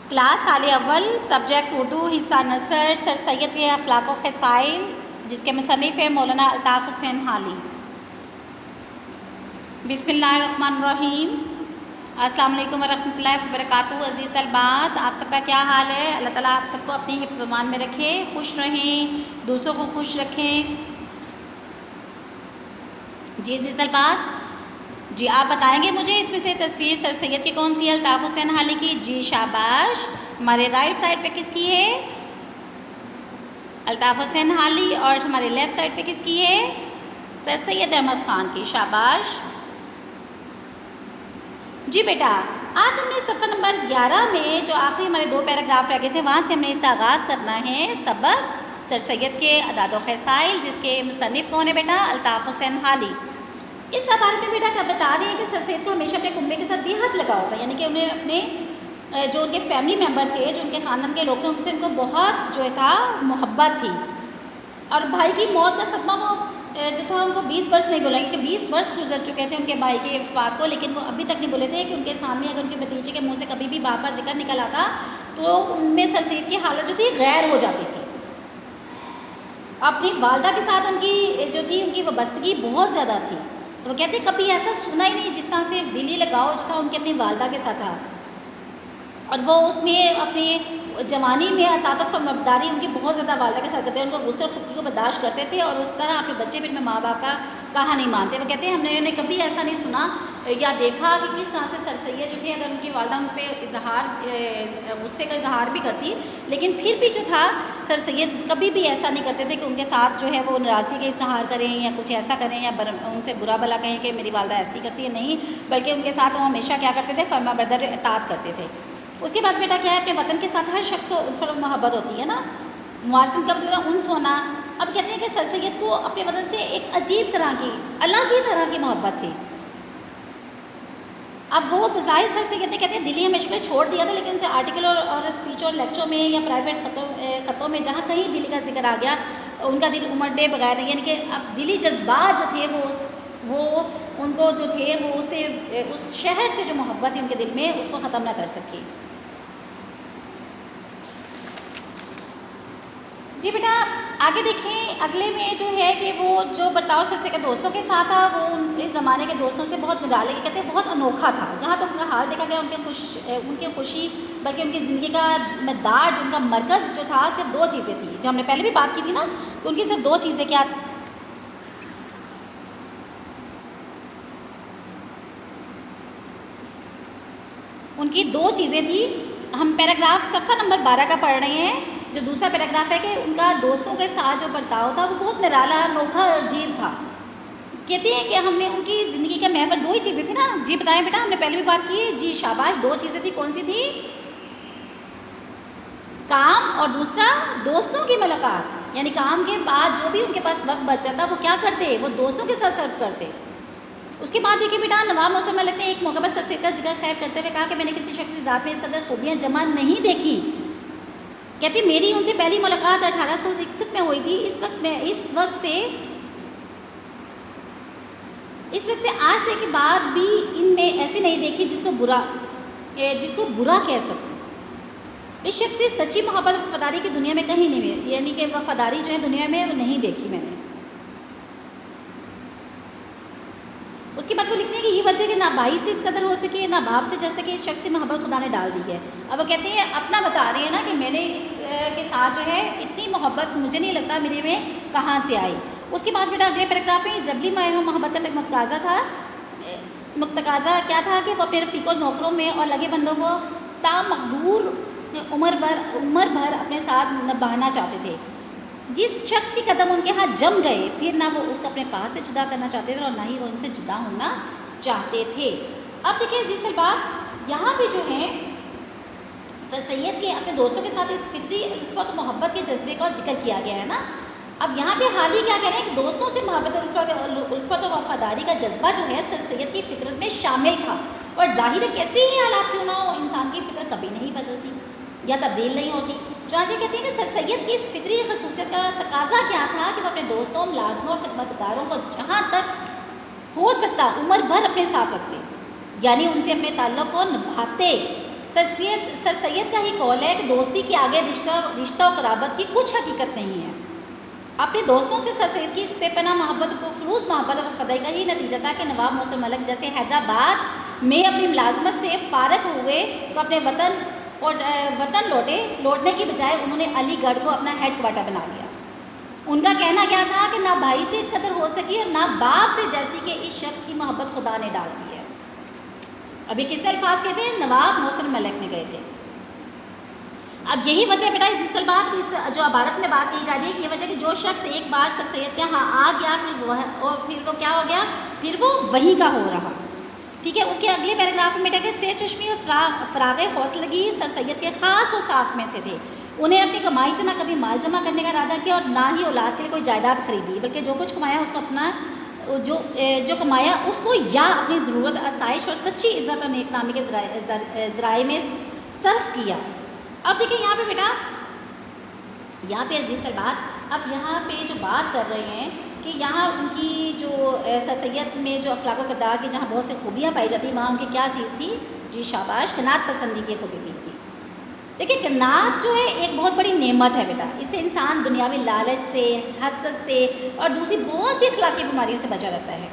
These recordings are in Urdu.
کلاس سال اول، سبجیکٹ اردو، حصہ نثر، سر سید کے اخلاق و خصائل، جس کے مصنف ہیں مولانا الطاف حسین حالی۔ بسم اللہ الرحمن الرحیم۔ السلام علیکم ورحمۃ اللہ وبرکاتہ۔ عزیز طلباء، آپ سب کا کیا حال ہے؟ اللہ تعالیٰ آپ سب کو اپنی حفظ و امان میں رکھے، خوش رہیں، دوسروں کو خوش رکھیں۔ جی عزیز طلباء، جی آپ بتائیں گے مجھے اس میں سے تصویر سر سید کی کون سی ہے؟ الطاف حسین حالی کی؟ جی شاباش۔ ہمارے رائٹ سائڈ پہ کس کی ہے؟ الطاف حسین حالی۔ اور ہمارے لیفٹ سائڈ پہ کس کی ہے؟ سر سید احمد خان کی۔ شاباش جی بیٹا، آج ہم نے صفحہ نمبر 11 میں جو آخری ہمارے 2 پیراگراف رہ گئے تھے، وہاں سے ہم نے اس کا آغاز کرنا ہے سبق سر سید کے اعداد و خصائل، جس کے مصنف کون ہے بیٹا؟ الطاف حسین حالی۔ اس بارے میں بیٹا کیا بتا رہے ہیں کہ سر سید کو ہمیشہ اپنے کنبے کے ساتھ بے حد لگا ہوتا ہے، یعنی کہ انہیں اپنے جو ان کے فیملی ممبر تھے، جو ان کے خاندان کے لوگ تھے، ان سے ان کو بہت جو تھا محبت تھی۔ اور بھائی کی موت کا صدمہ وہ جو تھا ان کو 20 برس نہیں بولا، کیونکہ 20 برس گزر چکے تھے ان کے بھائی کے وفات کو، لیکن وہ ابھی تک نہیں بولے تھے کہ ان کے سامنے اگر ان کے بھتیجے کے منہ سے کبھی بھی باپ کا ذکر نکل آتا تو ان میں سر سید کی حالت جو تھی غیر ہو جاتی تھی۔ اپنی والدہ کے ساتھ ان کی جو تھی ان کی وابستگی بہت زیادہ تھی۔ وہ کہتے کبھی ایسا سنا ہی نہیں جس طرح سے دلی لگاؤ جو تھا ان کے اپنی والدہ کے ساتھ تھا، اور وہ اس میں اپنی جوانی میں اطاعت و فرمانبرداری ان کی بہت زیادہ والدہ کے ساتھ کرتے ہیں، ان کو غصے اور خفگی کو برداشت کرتے تھے، اور اس طرح اپنے بچے بھی اپنے ماں باپ کا کہا نہیں مانتے۔ وہ کہتے ہیں ہم نے کبھی ایسا نہیں سنا یا دیکھا کہ کس طرح سے سر سید جو تھے، اگر ان کی والدہ ان پہ غصے کا اظہار بھی کرتی، لیکن پھر بھی جو تھا سر سید کبھی بھی ایسا نہیں کرتے تھے کہ ان کے ساتھ جو ہے وہ ناراضگی کا اظہار کریں یا کچھ ایسا کریں یا ان سے برا بھلا کہیں کہ میری والدہ ایسی کرتی ہے، نہیں، بلکہ ان کے ساتھ وہ ہمیشہ کیا کرتے تھے؟ فرمانبردار اطاعت کرتے تھے۔ اس کے بعد بیٹا کیا ہے؟ اپنے وطن کے ساتھ ہر شخص کو الفت و محبت ہوتی ہے نا، مواسم کا مطلب انس ہونا۔ اب کہتے ہیں کہ سر سید کو اپنے وطن سے ایک عجیب طرح کی، الگ ہی طرح کی محبت تھی۔ اب وہ بظاہر سر سید نے کہتے ہیں دلی ہمیشہ کے چھوڑ دیا تھا، لیکن ان سے آرٹیکل اور اسپیچ اور لیکچروں میں یا پرائیویٹ خطوں میں جہاں کہیں دلی کا ذکر آ گیا، ان کا دل امڑنے بغیر، یعنی کہ اب دلی جذبات جو تھے وہ ان کو جو تھے وہ اس شہر سے جو محبت تھی ان کے دل میں، اس کو ختم نہ کر سکی۔ جی بیٹا آگے دیکھیں، اگلے میں جو ہے کہ وہ جو برتاؤ سر سید کے دوستوں کے ساتھ تھا، وہ اس زمانے کے دوستوں سے بہت نرالے کے کہتے ہیں بہت انوکھا تھا۔ جہاں تک ان کا حال دیکھا گیا، ان کی خوشی بلکہ ان کی زندگی کا مدار، جو ان کا مرکز جو تھا، صرف 2 چیزیں تھیں، جو ہم نے پہلے بھی بات کی تھی نا، کہ ان کی صرف 2 چیزیں کیا ان کی 2 چیزیں تھیں۔ ہم پیراگراف صفحہ نمبر 12 کا پڑھ رہے ہیں، جو دوسرا پیراگراف ہے کہ ان کا دوستوں کے ساتھ جو برتاؤ تھا وہ بہت نرالا، انوکھا اور عجیب تھا۔ کہتے ہیں کہ ہم نے ان کی زندگی کا محور 2 ہی چیزیں تھیں نا۔ جی بتائیں بیٹا، ہم نے پہلے بھی بات کی ہے۔ جی شاباش، 2 چیزیں تھیں، کون سی تھی؟ کام اور دوسرا دوستوں کی ملاقات، یعنی کام کے بعد جو بھی ان کے پاس وقت بچا تھا وہ کیا کرتے؟ وہ دوستوں کے ساتھ صرف کرتے۔ اس کے بعد دیکھیے بیٹا، نواب موسم علی نے ایک موقع پر سر سید کا ذکر خیر کرتے ہوئے کہا کہ میں نے کسی شخص کی ذات میں اس قدر خوبیاں جمع نہیں دیکھی۔ کہتی میری ان سے پہلی ملاقات 1861 میں ہوئی تھی۔ اس وقت سے آج تک کے بعد بھی ان میں ایسی نہیں دیکھی جس کو برا کہہ سکوں۔ اس شخص سے سچی محبت و وفاداری کی دنیا میں کہیں نہیں ملی، یعنی کہ وفاداری جو ہے دنیا میں وہ نہیں دیکھی میں نے۔ اس کے بعد وہ لکھتے ہیں کہ یہ وجہ کہ نہ بھائی سے اس قدر ہو سکے نہ باپ سے جا سکے، اس شخص سے محبت خدا نے ڈال دی ہے۔ اب وہ کہتے ہیں اپنا بتا رہی ہے نا کہ میں نے اس کے ساتھ جو ہے اتنی محبت مجھے نہیں لگتا میرے میں کہاں سے آئی۔ اس کے بعد بیٹا اگلے پیراگراف میں جبلی مائل و محبت کا متقاضا کیا تھا کہ وہ اپنے رفیق و نوکروں میں اور لگے بندوں کو مقدور عمر بھر اپنے ساتھ نبھانا چاہتے تھے۔ جس شخص کے قدم ان کے ہاتھ جم گئے، پھر نہ وہ اس کو اپنے پاس سے جدا کرنا چاہتے تھے اور نہ ہی وہ ان سے جدا ہونا چاہتے تھے۔ اب دیکھیں عزیز طلباء، یہاں پہ جو ہے سر سید کے اپنے دوستوں کے ساتھ اس فطری الفت و محبت کے جذبے کا ذکر کیا گیا ہے نا۔ اب یہاں پہ حالی کیا کہہ رہے ہیں کہ دوستوں سے محبت اور الفت و وفاداری کا جذبہ جو ہے سر سید کی فطرت میں شامل تھا، اور ظاہر ہے کیسے ہی حالات کیوں نہ ہو، انسان کی فطرت کبھی نہیں بدلتی یا تبدیل نہیں ہوتی۔ چنانچہ کہتے ہیں کہ سر سید کی اس فطری خصوصیت کا تقاضا کیا تھا کہ وہ اپنے دوستوں، ملازموں اور خدمتگاروں کو جہاں تک ہو سکتا عمر بھر اپنے ساتھ رکھتے، یعنی ان سے اپنے تعلق کو نبھاتے۔ سر سید کا ہی قول ہے کہ دوستی کے آگے رشتہ و قرابت کی کچھ حقیقت نہیں ہے. اپنے دوستوں سے سر سید کی اس بے پناہ محبت کو خلوص محبت اور وفاداری کا ہی نتیجہ تھا کہ نواب محسن ملک جیسے حیدرآباد میں اپنی ملازمت سے فارغ ہوئے تو اپنے وطن لوٹنے کی بجائے انہوں نے علی گڑھ کو اپنا ہیڈ کوارٹر بنا لیا. ان کا کہنا کیا تھا کہ نہ بھائی سے اس قدر ہو سکی اور نہ باپ سے جیسی کہ اس شخص کی محبت خدا نے ڈال دی ہے. ابھی کس نے الفاظ کہتے ہیں؟ نواب محسن ملک نے گئے تھے. اب یہی وجہ بیٹا اس بات کی جو عبارت میں بات کی جا رہی ہے کہ یہ وجہ کہ جو شخص ایک بار سر سید کے ہاں آ گیا پھر وہ کیا ہو گیا، پھر وہ وہیں کا ہو رہا. ٹھیک ہے. اس کے اگلے پیراگراف میں بیٹا کہ سیر چشمی اور فراغ حوصلگی سر سید کے خاص اور صاف میں سے تھے. انہیں اپنی کمائی سے نہ کبھی مال جمع کرنے کا ارادہ کیا اور نہ ہی اولاد کے لیے کوئی جائیداد خریدی، بلکہ جو کچھ کمایا اس کو اپنا جو کمایا اس کو یا اپنی ضرورت، آسائش اور سچی عزت اور نیک نامی کے ذرائع میں صرف کیا. اب دیکھیں یہاں پہ بیٹا، یہاں پہ عزیز طلبات اب یہاں پہ جو بات کر رہے ہیں کہ یہاں ان کی جو سر سید میں جو اخلاق و کردار کی جہاں بہت سی خوبیاں پائی جاتی ہیں وہاں ان کی کیا چیز تھی؟ جی شاباش، قناعت پسندی کی خوبی بھی تھی. دیکھیں قناعت جو ہے ایک بہت بڑی نعمت ہے بیٹا. اس سے انسان دنیاوی لالچ سے، حسد سے اور دوسری بہت سی اخلاقی بیماریوں سے بچا رہتا ہے.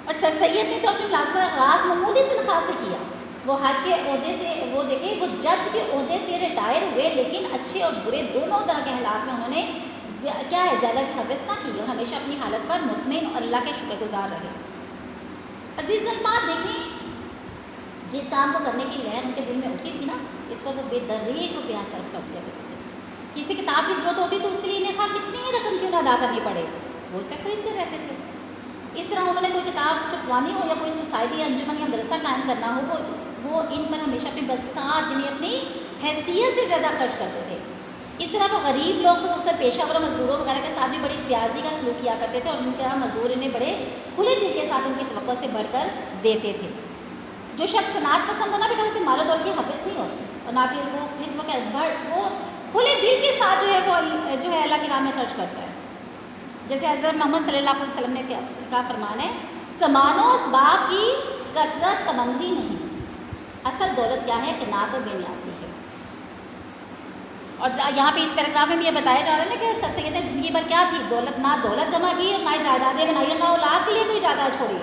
اور سر سید نے تو اپنی ملازمت کا آغاز معمولی تنخواہ سے کیا. وہ حج کے عہدے سے، وہ دیکھیں وہ جج کے عہدے سے ریٹائر ہوئے، لیکن اچھے اور برے دونوں طرح کے حالات میں انہوں نے کیا ہے زیادہ حوث نہ کی اور ہمیشہ اپنی حالت پر مطمئن اور اللہ کے شکر گزار رہے. عزیز علماء دیکھیں جس کام کو کرنے کی لہر ان کے دل میں اٹھتی تھی نا، اس پر وہ بے دریغ روپیہ صرف کر دیا کرتے تھے. کسی کتاب کی ضرورت ہوتی تو اس کے لیے انہیں خواہ کتنی رقم کیوں نہ ادا کرنی پڑے وہ اسے خریدتے رہتے تھے. اس طرح انہوں نے کوئی کتاب چھپوانی ہو یا کوئی سوسائٹی یا انجمن یا مدرسہ قائم کرنا ہو وہ ان پر ہمیشہ اپنی بساط یعنی اپنی حیثیت سے زیادہ خرچ کرتے تھے. اس طرح وہ غریب لوگ خصوصاً پیشہ ور مزدوروں وغیرہ کے ساتھ بھی بڑی پیازی کا سلوک کیا کرتے تھے اور ان کے یہاں مزدور انہیں بڑے کھلے دل کے ساتھ ان کی توقع سے بڑھ کر دیتے تھے. جو شخص قناعت پسند ہونا بیٹا اسے مال و دولت کی حوث نہیں ہوتی اور نہ پھر وہ کھلے دل کے ساتھ جو ہے وہ جو ہے اللہ کی راہ میں خرچ کرتا ہے. جیسے حضرت محمد صلی اللہ علیہ وسلم نے کا فرمان ہے، سامان و اسباب کی کثرت تمندی نہیں، اصل دولت کیا ہے؟ قناعت و بے نیازی ہے. اور یہاں پہ اس پیراگراف میں بھی یہ بتایا جا رہا ہے نا کہ سر سید نے زندگی بھر کیا تھی؟ دولت جمع کی اور نہ جائیدادیں بنائی اور نہ اولاد کے لیے کوئی جائیداد چھوڑی.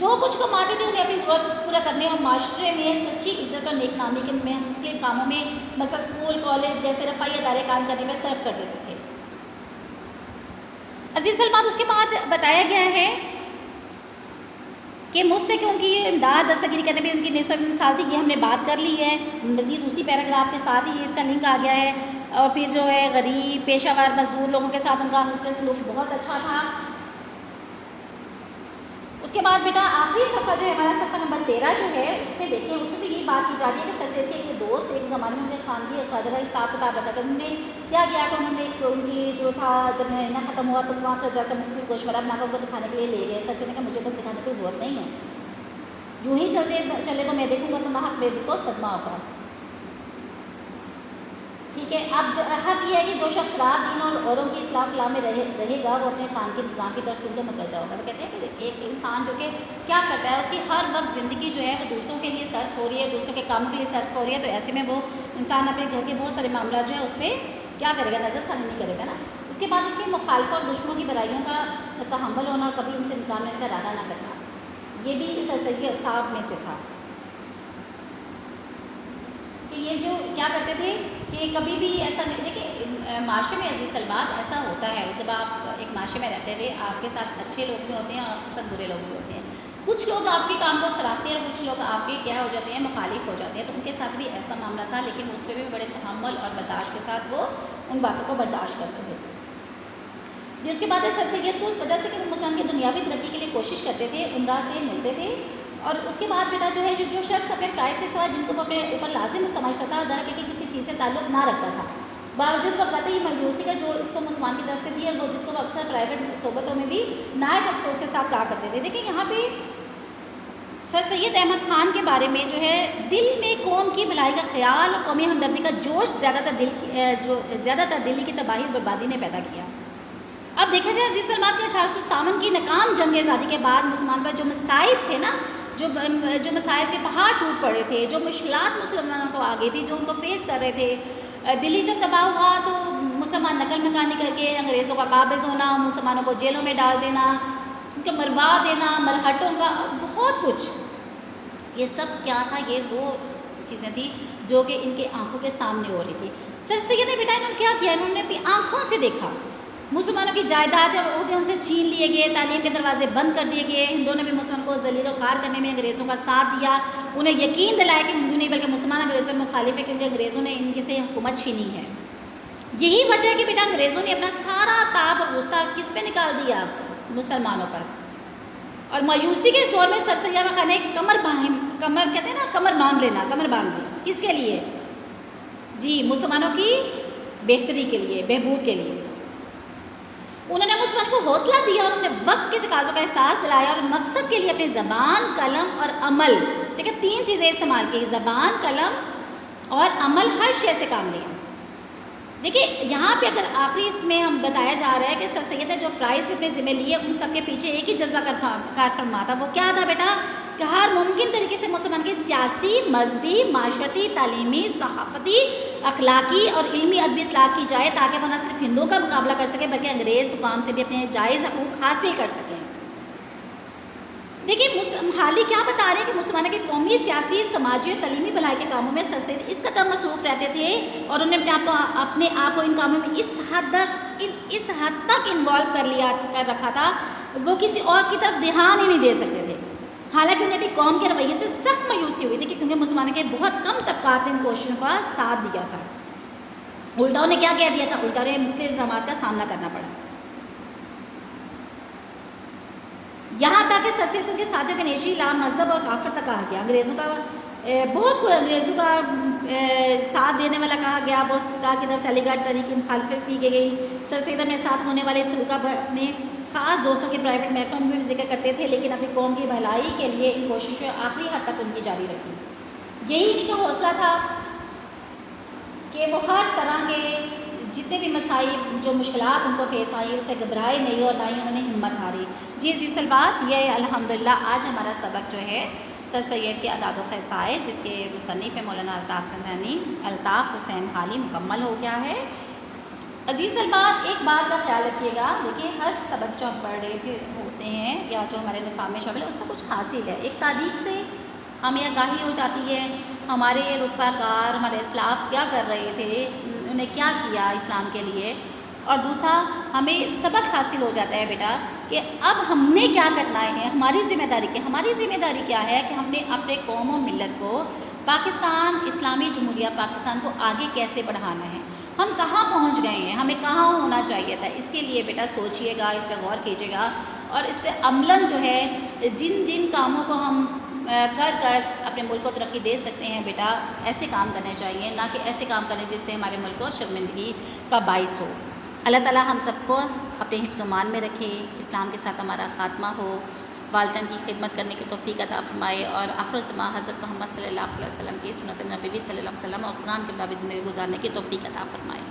جو کچھ کماتے تھے انہیں اپنی ضرورت پورا کرنے اور معاشرے میں سچی عزت اور نیک نامی کے مختلف کاموں میں مثلا اسکول، کالج جیسے رفاہی ادارے قائم کرنے میں صرف کر دیتے تھے. عزیز سلمان اس کے بعد بتایا گیا ہے کہ مستحکم کی امداد دستگیری کرنے میں ان کی نسبت مثال تھی. یہ ہم نے بات کر لی ہے. مزید اسی پیراگراف کے ساتھ ہی اس کا لنک آ گیا ہے. اور پھر جو ہے غریب پیشہ ور مزدور لوگوں کے ساتھ ان کا حسن سلوک بہت اچھا تھا. اس کے بعد بیٹا آخری صفحہ جو ہے ہمارا صفحہ نمبر 13 جو ہے اس میں دیکھیں، اس میں تو یہی بات کی جا رہی ہے کہ سر سید کے ایک دوست ایک زمانے میں ان خانگی خواجہ کا حساب کتاب رکھا تھا. انہوں نے کیا کیا کہ انہوں نے ان کی جو تھا جب مہینہ ختم ہوا تو وہاں پر جا کر مختلف گوشوارہ بنا کر ان کو دکھانے کے لیے لے گئے. سر سید نے کہا مجھے بس دکھانے کی ضرورت نہیں ہے، یوں ہی چلے تو میں دیکھوں گا تو وہاں میرے دل کو صدمہ ہوگا. ٹھیک ہے. اب حق یہ ہے کہ جو شخص رات دن اور اوروں کی اصلاح فلاح میں رہے گا وہ اپنے خان کے نظام کی طرف ٹوٹے متوجہ ہوگا. وہ کہتے ہیں کہ ایک انسان جو کہ کیا کرتا ہے اس کی ہر وقت زندگی جو ہے وہ دوسروں کے لیے صرف ہو رہی ہے، دوسروں کے کاموں کے لیے صرف ہو رہی ہے، تو ایسے میں وہ انسان اپنے گھر کے بہت سارے معاملات جو ہے اس پہ کیا کرے گا؟ نظر ثانی نہیں کرے گا نا. اس کے بعد ان کے مخالفوں اور دشمنوں کی برائیوں کا تحمل ہونا اور کبھی ان سے انتقام لینے کا ارادہ نہ کرنا، یہ بھی سر سید کے اوصاف میں سے تھا. کہ یہ جو کیا کرتے تھے کہ کبھی بھی ایسا نہیں. دیکھیں معاشرے میں عزیز طلبات ایسا ہوتا ہے، جب آپ ایک معاشرے میں رہتے تھے آپ کے ساتھ اچھے لوگ بھی ہوتے ہیں اور آپ کے ساتھ برے لوگ بھی ہوتے ہیں. کچھ لوگ آپ کے کام کو سراہتے ہیں اور کچھ لوگ آپ کے کیا ہو جاتے ہیں؟ مخالف ہو جاتے ہیں. تو ان کے ساتھ بھی ایسا معاملہ تھا، لیکن اس پہ بھی بڑے تحمل اور برداشت کے ساتھ وہ ان باتوں کو برداشت کرتے تھے. جی. اس کے بعد سر سید کو اس وجہ سے کہ وہ مسلمان کی دنیاوی ترقی کے لیے کوشش کرتے تھے، عمرہ سے ملتے تھے. اور اس کے بعد بیٹا جو ہے جو شخص اپنے فرائض کے سوا جن کو وہ اپنے اوپر لازم سمجھتا تھا در حقیقت کسی چیز سے تعلق نہ رکھتا تھا، باوجود وہ قطعی مایوسی کا جو اس کو مسلمان کی طرف سے تھی اور وہ جس کو وہ اکثر پرائیویٹ صحبتوں میں بھی نہایت افسوس کے ساتھ کہا کرتے تھے. دیکھیں یہاں پہ سر سید احمد خان کے بارے میں جو ہے دل میں قوم کی بھلائی کا خیال اور قومی ہمدردی کا جوش زیادہ تر دلی کی تباہی اور بربادی نے پیدا کیا. اب دیکھا جائے عزیز سلمان کے 1857 کی ناکام جنگ آزادی کے بعد مسلمان پر جو مصائب تھے نا، جو مسائل کے پہاڑ ٹوٹ پڑے تھے، جو مشکلات مسلمانوں کو آ گئی تھی، جو ان کو فیس کر رہے تھے. دلی جب تباہ ہوا تو مسلمان نقل مکانی کر کے انگریزوں کا قابض ہونا، مسلمانوں کو جیلوں میں ڈال دینا، ان کو مروا دینا، مرہٹوں کا بہت کچھ. یہ سب کیا تھا؟ یہ وہ چیزیں تھیں جو کہ ان کے آنکھوں کے سامنے ہو رہی تھی. سر سید نے بیٹا انہوں نے کیا کیا؟ انہوں نے اپنی آنکھوں سے دیکھا مسلمانوں کی جائیداد اور عہدے ان سے چھین لیے گئے، تعلیم کے دروازے بند کر دیے گئے. ہندوؤں نے بھی مسلمان کو ذلیل و خوار کرنے میں انگریزوں کا ساتھ دیا، انہیں یقین دلایا کہ ہندو نہیں بلکہ مسلمان انگریزوں میں مخالف ہے، کیونکہ انگریزوں نے ان کے سے حکومت چھینی ہے. یہی وجہ ہے کہ بیٹا انگریزوں نے اپنا سارا تاب اور غصہ کس پہ نکال دیا؟ مسلمانوں پر. اور مایوسی کے اس دور میں سر سید احمد خان نے کمر کہتے ہیں نا، کمر باندھ لینا، کمر باندھ دی. کس کے لیے؟ جی مسلمانوں کی بہتری کے لیے، بہبود کے لیے. انہوں نے مسلمان کو حوصلہ دیا اور انہیں وقت کے تقاضوں کا احساس دلایا اور مقصد کے لیے اپنی زبان، قلم اور عمل، دیکھیں 3 چیزیں استعمال کی: زبان، قلم اور عمل، ہر شے سے کام لیا. دیکھیے یہاں پہ اگر آخری اس میں ہم بتایا جا رہا ہے کہ سر سید نے جو فرائض بھی اپنے ذمہ لیے، ان سب کے پیچھے ایک ہی جذبہ کار فرما تھا. وہ کیا تھا بیٹا؟ کہ ہر ممکن طریقے سے مسلمان کی سیاسی، مذہبی، معاشرتی، تعلیمی، صحافتی، اخلاقی اور علمی ادبی اصلاح کی جائے، تاکہ وہ نہ صرف ہندوؤں کا مقابلہ کر سکے بلکہ انگریز حکام سے بھی اپنے جائز حقوق حاصل کر سکیں. دیکھیے حال ہی کیا بتا رہے ہیں کہ مسلمانوں کے قومی، سیاسی، سماجی اور تعلیمی بھلائی کے کاموں میں سر سید اس قدر مصروف رہتے تھے اور انہوں نے اپنے آپ کو ان کاموں میں اس حد تک انوالو کر رکھا تھا، وہ کسی اور کی طرف دھیان ہی نہیں دے سکتے تھے. حالانکہ انہیں بھی قوم کے رویے سے سخت مایوسی ہوئی تھی کہ کیونکہ مسلمانوں کے بہت کم طبقات نے ان کوششوں کا ساتھ دیا تھا. الٹا انہیں کیا کہہ دیا تھا؟ الٹا انہیں مختلف الزامات کا سامنا کرنا پڑا. یہاں تک کہ سر سید ان کے ساتھیوں کے نیچی لا مذہب اور کافر تک کہا گیا. انگریزوں کا انگریزوں کا ساتھ دینے والا کہا گیا. بوسٹا کی طرف سے علی گڑھ تحریک کی مخالفت کی گئی. سر سید اپنے ساتھ ہونے والے سلوک کا اپنے خاص دوستوں کی پرائیویٹ محفلوں میں بھی ذکر کرتے تھے، لیکن اپنی قوم کی بھلائی کے لیے ان کوششیں آخری حد تک ان کی جاری رکھی. یہی ان کا حوصلہ تھا کہ وہ ہر طرح کے جتنے بھی مسائل، جو مشکلات ان کو فیس آئی، اسے گھبرائے نہیں اور نہ ہی انہوں نے ہمت ہاری. جی اصل بات یہ ہے الحمدللہ آج ہمارا سبق جو ہے سر سید کے اعداد و خصائل، جس کے مصنف ہے مولانا الطاف حسین حالی، مکمل ہو گیا ہے. عزیز طلبات ایک بات کا خیال رکھیے گا، دیکھیے ہر سبق جو ہم پڑھ رہے ہوتے ہیں یا جو ہمارے نصاب میں شامل ہے اس کا کچھ حاصل ہے. ایک تاریخ سے ہمیں آگاہی ہو جاتی ہے، ہمارے رفقا کار، ہمارے اسلاف کیا کر رہے تھے، انہیں کیا کیا اسلام کے لیے. اور دوسرا ہمیں سبق حاصل ہو جاتا ہے بیٹا کہ اب ہم نے کیا کرنا ہے، ہماری ذمہ داری کیا ہے کہ ہم نے اپنے قوم و ملت کو، پاکستان اسلامی جمہوریہ پاکستان کو آگے کیسے بڑھانا ہے. ہم کہاں پہنچ گئے ہیں، ہمیں کہاں ہونا چاہیے تھا. اس کے لیے بیٹا سوچئے گا، اس پہ غور کیجیے گا اور اس پہ عملاً جو ہے جن کاموں کو ہم کر اپنے ملک کو ترقی دے سکتے ہیں بیٹا، ایسے کام کرنے چاہیے، نہ کہ ایسے کام کرنے جس سے ہمارے ملک کو شرمندگی کا باعث ہو. اللہ تعالیٰ ہم سب کو اپنے حفظ و مان میں رکھے، اسلام کے ساتھ ہمارا خاتمہ ہو، والدین کی خدمت کرنے کی توفیق عطا فرمائے اور آخر الزمان حضرت محمد صلی اللہ علیہ وسلم کی سنت نبوی صلی اللہ علیہ وسلم اور قرآن کے مطابق زندگی گزارنے کی توفیق عطا فرمائے.